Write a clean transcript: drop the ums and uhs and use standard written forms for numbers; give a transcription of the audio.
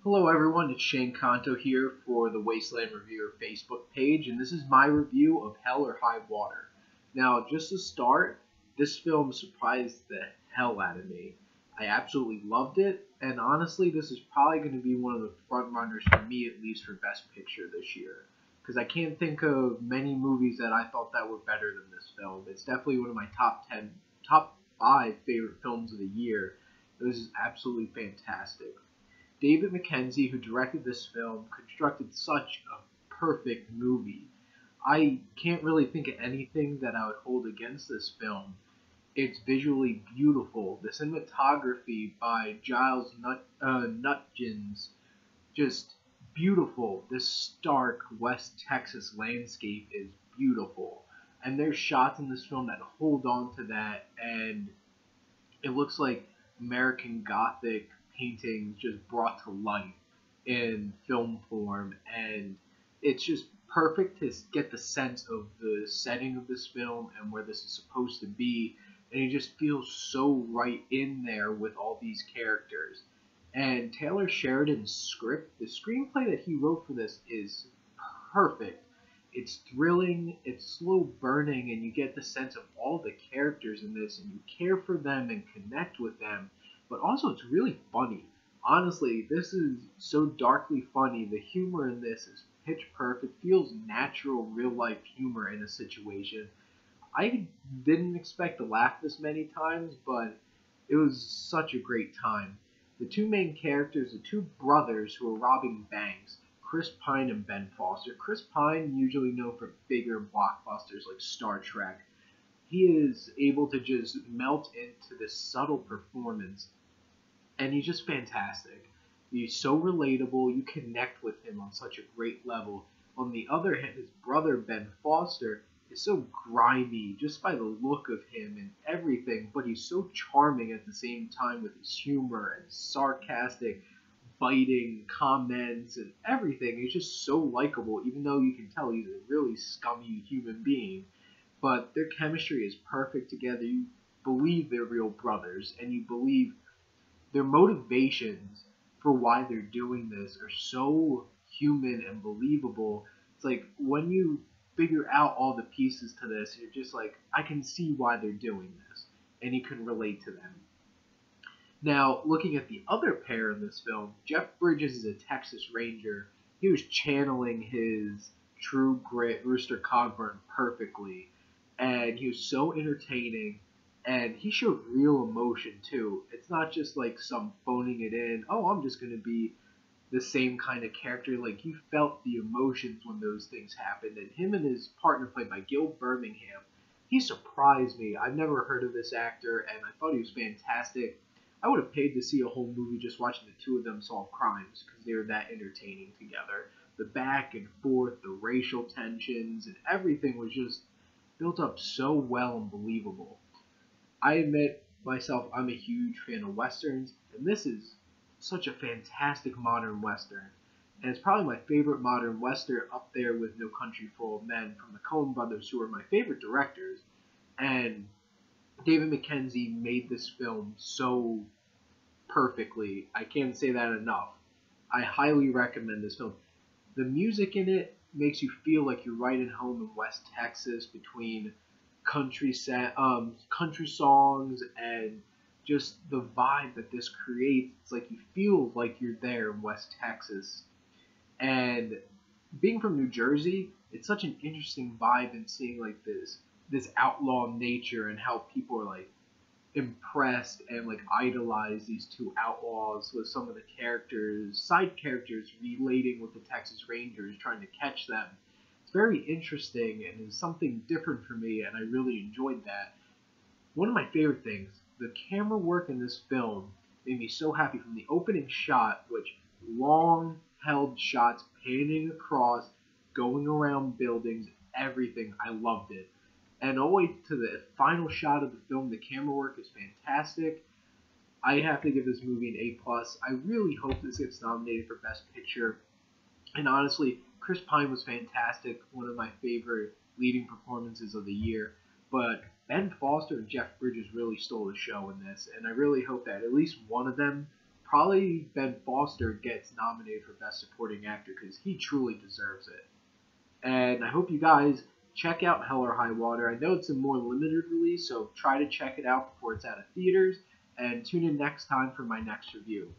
Hello everyone, it's Shane Kanto here for the Wasteland Reviewer Facebook page, and this is my review of Hell or High Water. Now, just to start, this film surprised the hell out of me. I absolutely loved it, and honestly, this is probably going to be one of the front runners for me, at least for Best Picture this year. Because I can't think of many movies that I thought that were better than this film. It's definitely one of my top 5 favorite films of the year. This is absolutely fantastic. David Mackenzie, who directed this film, constructed such a perfect movie. I can't really think of anything that I would hold against this film. It's visually beautiful. The cinematography by Giles Nutgens, just beautiful. This stark West Texas landscape is beautiful. And there's shots in this film that hold on to that, and it looks like American Gothic paintings just brought to life in film form, and it's just perfect to get the sense of the setting of this film and where this is supposed to be, and it just feels so right in there with all these characters. And Taylor Sheridan's script, the screenplay that he wrote for this, is perfect. It's thrilling, it's slow burning, and you get the sense of all the characters in this, and you care for them and connect with them. But also, it's really funny. Honestly, this is so darkly funny. The humor in this is pitch perfect, feels natural, real-life humor in a situation. I didn't expect to laugh this many times, but it was such a great time. The two main characters are two brothers who are robbing banks, Chris Pine and Ben Foster. Chris Pine, usually known for bigger blockbusters like Star Trek, he is able to just melt into this subtle performance, and he's just fantastic. He's so relatable, you connect with him on such a great level. On the other hand, his brother Ben Foster is so grimy just by the look of him and everything, but he's so charming at the same time with his humor and sarcastic, biting comments and everything. He's just so likable, even though you can tell he's a really scummy human being. But their chemistry is perfect together. You believe they're real brothers, and you believe their motivations for why they're doing this are so human and believable. It's like when you figure out all the pieces to this, you're just like, I can see why they're doing this, and you can relate to them. Now, looking at the other pair in this film, Jeff Bridges is a Texas Ranger. He was channeling his True Grit Rooster Cogburn perfectly, and he was so entertaining, and he showed real emotion too. It's not just like some phoning it in, oh, I'm just going to be the same kind of character. Like, you felt the emotions when those things happened, and him and his partner, played by Gil Birmingham, he surprised me. I've never heard of this actor, and I thought he was fantastic. I would have paid to see a whole movie just watching the two of them solve crimes, because they were that entertaining together. The back and forth, the racial tensions, and everything was just built up so well and believable. I admit myself, I'm a huge fan of Westerns, and this is such a fantastic modern Western. And it's probably my favorite modern Western, up there with No Country for Old Men from the Coen brothers, who are my favorite directors. And David Mackenzie made this film so perfectly. I can't say that enough. I highly recommend this film. The music in it makes you feel like you're right at home in West Texas, between country songs and just the vibe that this creates. It's like you feel like you're there in West Texas. And being from New Jersey, it's such an interesting vibe in seeing like this outlaw nature, and how people are like impressed and like idolize these two outlaws, with some of the side characters relating with the Texas Rangers, trying to catch them. It's very interesting and is something different for me, and I really enjoyed that. One of my favorite things, the camera work in this film made me so happy. From the opening shot, which long held shots panning across, going around buildings, everything, I loved it. And all the way to the final shot of the film, the camera work is fantastic. I have to give this movie an A+. I really hope this gets nominated for Best Picture. And honestly, Chris Pine was fantastic, one of my favorite leading performances of the year. But Ben Foster and Jeff Bridges really stole the show in this, and I really hope that at least one of them probably Ben Foster gets nominated for Best Supporting Actor because he truly deserves it. And I hope you guys check out Hell or High Water. I know it's a more limited release, so try to check it out before it's out of theaters. And tune in next time for my next review.